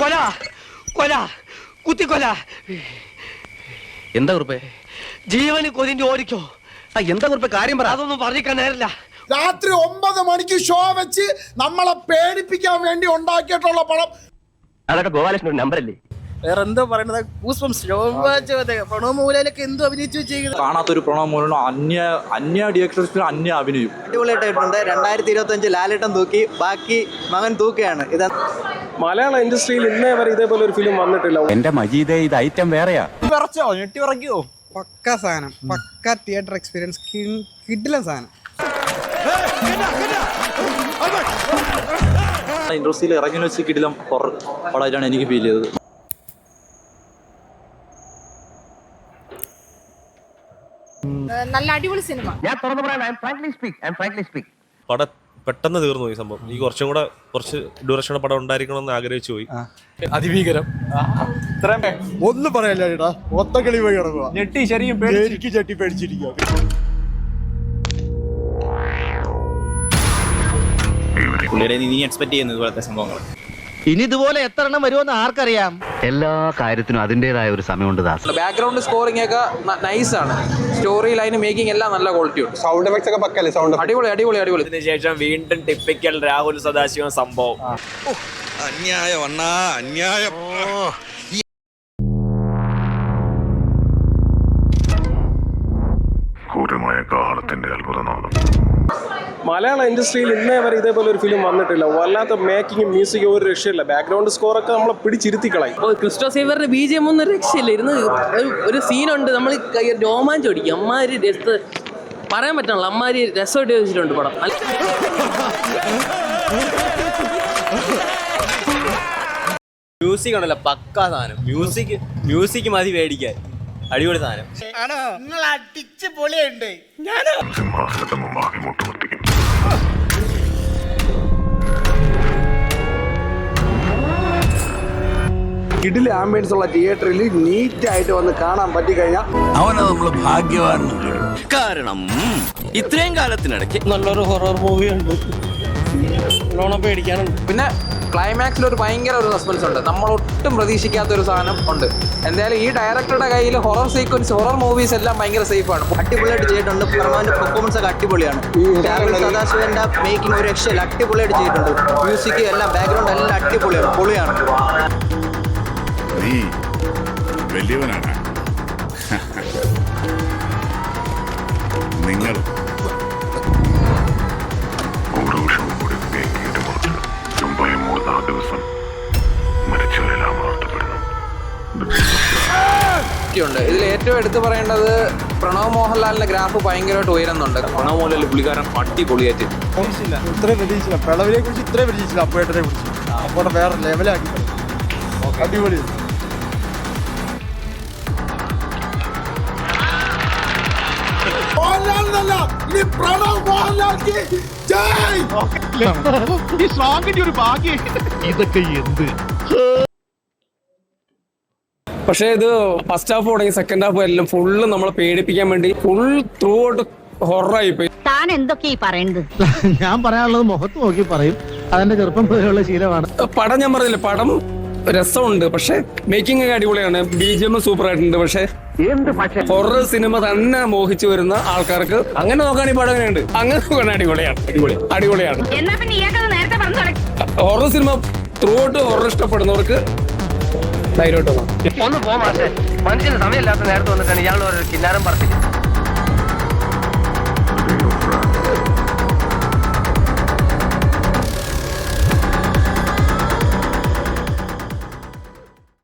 കൊല കൊല കുത്തിക്കൊല. എന്താ കുറിപ്പേ? ജീവന് കൊതിന്റെ ഓടിക്കോ. എന്താ കുറിപ്പേ കാര്യം പറ. അതൊന്നും പറഞ്ഞിക്കാൻ നേരില്ല. രാത്രി 9 മണിക്ക് ഷോ വെച്ച് നമ്മളെ പേടിപ്പിക്കാൻ വേണ്ടി ഉണ്ടാക്കിയിട്ടുള്ള പടം. അതൊക്കെ ഗോപാലകൃഷ്ണൻ നമ്പറല്ലേ? വേറെ എന്തോ പറയുന്നത് പ്രണവ് മൂലയിലൊക്കെ എന്തോ അഭിനയിച്ചു വെച്ചിരിക്കുന്നത്. കാണാത്തൊരു പ്രണവ് മൂലം അന്യ ഡയറക്ടേഴ്സിൽ അന്യ അഭിനയം അടിപൊളിയായിട്ടുണ്ട്. 2025 ലാലേട്ടൻ തൂക്കി, ബാക്കി മകൻ തൂക്കുകയാണ്. ഇത് മലയാള ഇൻഡസ്ട്രിയിൽ ഇന്നേ വരെ ഇതേപോലെ ഒരു ഫിലിം വന്നിട്ടില്ല. എന്റെ മജീദേ, ഇത് ഐറ്റം വേറെയാ. ഞെട്ടി പറയ്ക്കോ. പക്ക സാധനം, പക്ക തിയേറ്റർ എക്സ്പീരിയൻസ്, കിടിലൻ സാധനം. ഇൻഡസ്ട്രിയിൽ ഇറങ്ങി വെച്ച് കിടിലം ഹൊറർ പടമായിട്ടാണ് എനിക്ക് ഫീൽ ചെയ്തത്. നല്ല അടിപൊളി സിനിമ. ഞാൻ തുറന്നു പറയാം. പടം പെട്ടെന്ന് തീർന്നു പോയി സംഭവം. ഈ കുറച്ച് ഡ്യൂറേഷൻ പടം ഉണ്ടായിരിക്കണമെന്ന് ആഗ്രഹിച്ചു പോയി. അതിഭീകരം. ഒന്നും പറയല്ലേടാ, ഒത്തക്കളി പോയി കിടക്കുക. ഞെട്ടി ശരിയും എനിക്ക് ചെട്ടി പേടിച്ചിരിക്കുക. നീ എക്സ്പെക്ട് ചെയ്യുന്ന ഇതുപോലത്തെ സംഭവങ്ങൾ ഇനി ഇതുപോലെ എത്ര എണ്ണം വരുമെന്ന് ആർക്കറിയാം. എല്ലാ കാര്യത്തിനും അതിൻ്റെതായ ഒരു സമയമുണ്ട് ദാസ്. ബാക്ക്ഗ്രൗണ്ട് സ്കോറിംഗ് ഒക്കെ നൈസാണ്. സ്റ്റോറി ലൈൻ മേക്കിംഗ് എല്ലാം നല്ല ക്വാളിറ്റി ഉണ്ട്. സൗണ്ട് എഫക്ട്സ് ഒക്കെ പക്കല്ലേ? സൗണ്ട് അടിപൊളി അടിപൊളി അടിപൊളി. ഇതിനുശേഷം വീണ്ടും ടിപ്പിക്കൽ രാഹുൽ സദാശിവം സംഭവം. അന്യായം അണ്ണാ, അന്യായം. ക്രൂരമായ കാലത്തിന്റെ അത്ഭുതനാദം. മലയാള ഇൻഡസ്ട്രിയിൽ ഇന്നേ വരെ ഇതേപോലെ ഒരു ഫിലിം വന്നിട്ടില്ല. വല്ലാത്ത മേക്കിങ്ങും മ്യൂസിക്കും ഒരു രക്ഷയില്ല. ബാക്ക്ഗ്രൗണ്ട് സ്കോറൊക്കെ നമ്മളെ പിടിച്ചിരുത്തിക്കളയും. ക്രിസ്റ്റോഫേവറിന്റെ BGM ഒന്നും രക്ഷയില്ല. ഒരു സീനുണ്ട്, നമ്മൾ രോമാഞ്ചം അടിക്കും. അമ്മാരി പറയാൻ പറ്റണല്ലോ, അമ്മാരി രസമായിട്ട് വെച്ചിട്ടുണ്ട് പടം. മ്യൂസിക് ഉണ്ടല്ലോ, പക്കാ സാധനം. മ്യൂസിക് മതി മേടിക്കാൻ. അടിപൊളി സാധനം. സിംഹാസനത്തെ മുമ്പാകെ മുട്ടുകുത്തിക്കും. കിടില ആംബിയൻസ് ഉള്ള തിയേറ്ററിൽ നീറ്റ് ആയിട്ട് വന്ന് കാണാൻ പറ്റിക്കഴിഞ്ഞാൽ അവനെ നമ്മള് ഭാഗ്യവാൻ. കാരണം ഇത്രയും കാലത്തിനിടയ്ക്ക് നല്ലൊരു ഹൊറർ മൂവി ഉണ്ട്. പേടിക്കാനുണ്ട്. പിന്നെ ക്ലൈമാക്സിൽ ഒരു ഭയങ്കര ഒരു സസ്പെൻസ് ഉണ്ട്. നമ്മൾ ഒട്ടും പ്രതീക്ഷിക്കാത്ത ഒരു സാധനം ഉണ്ട്. എന്തായാലും ഈ ഡയറക്ടറുടെ കയ്യിൽ ഹൊറർ സീക്വൻസ്, ഹൊറർ മൂവീസ് എല്ലാം ഭയങ്കര സേഫ് ആണ്. അടിപൊളിയായിട്ട് ചെയ്തിട്ടുണ്ട്. പ്രണവിന്റെ പെർഫോമൻസ് ഒക്കെ അടിപൊളിയാണ്. സദാശിവന്റെ മേക്കിംഗ് ഒരു രക്ഷയില്ല, അടിപൊളിയായിട്ട് ചെയ്തിട്ടുണ്ട്. മ്യൂസിക് എല്ലാം, ബാക്ക്ഗ്രൗണ്ട് എല്ലാം അടിപൊളിയാണ്, പൊളിയാണ്. നീ വലിയവനാണ്. നിങ്ങൾ ഓരോ ഷോ കൂടി മേക്കിട്ട് മുറിച്ച് മുംബൈ 3 ദിവസം മരിച്ചവരെല്ലാം വാർത്തപ്പെടുന്നു. ഇതിൽ ഏറ്റവും എടുത്തു പറയേണ്ടത് പ്രണവ് മോഹൻലാലിന്റെ ഗ്രാഫ് ഭയങ്കരമായിട്ട് ഉയരുന്നുണ്ട്. പ്രണവ് മൂലം പുള്ളിക്കാരൻ അടിപൊളിയായിട്ട്. ഇത്രയും പ്രതീക്ഷിച്ചില്ല. പ്രണവിനെ കുറിച്ച് ഇത്രയും പ്രതീക്ഷിച്ചില്ല. അപ്പോഴത്തെ കുറിച്ച് അപ്പോൾ വേറെ ലെവലാക്കി. അടിപൊളി. ഇതൊക്കെ എന്ത്? പക്ഷേ ഇത് ഫസ്റ്റ് ഹാഫ് തുടങ്ങി സെക്കൻഡ് ഹാഫ് എല്ലാം ഫുള്ള് നമ്മളെ പേടിപ്പിക്കാൻ വേണ്ടി ഫുൾ ത്രൂ ഔട്ട് ഹൊററായി പോയി. താൻ എന്തൊക്കെയാ പറയുന്നത്? ഞാൻ പറയാനുള്ളത് മുഖത്ത് നോക്കി പറയും. അതെന്റെ ചെറുപ്പം പോലെയുള്ള ശീലമാണ്. പടം ഞാൻ പറഞ്ഞില്ല, പടം രസമുണ്ട്. പക്ഷെ മേക്കിംഗ് ഒക്കെ അടിപൊളിയാണ്. BGM സൂപ്പർ ആയിട്ടുണ്ട്. പക്ഷെ ഹൊറർ സിനിമ തന്നെ മോഹിച്ചു വരുന്ന ആൾക്കാർക്ക് അങ്ങനെ നോക്കാൻ ഈ പടം എങ്ങനെയുണ്ട്, അങ്ങനെ നോക്കാൻ അടിപൊളിയാണ്. Horror cinema throughout horror ഇഷ്ടപ്പെടുന്നവർക്ക് ധൈര്യമായിട്ട് ഒന്ന് പോ മാഷേ. മനുഷ്യന് സമയമില്ലാത്ത നേരത്തെ വന്നിട്ടാണ് ഇയാൾ ഒരു കിന്നാരം പറഞ്ഞു.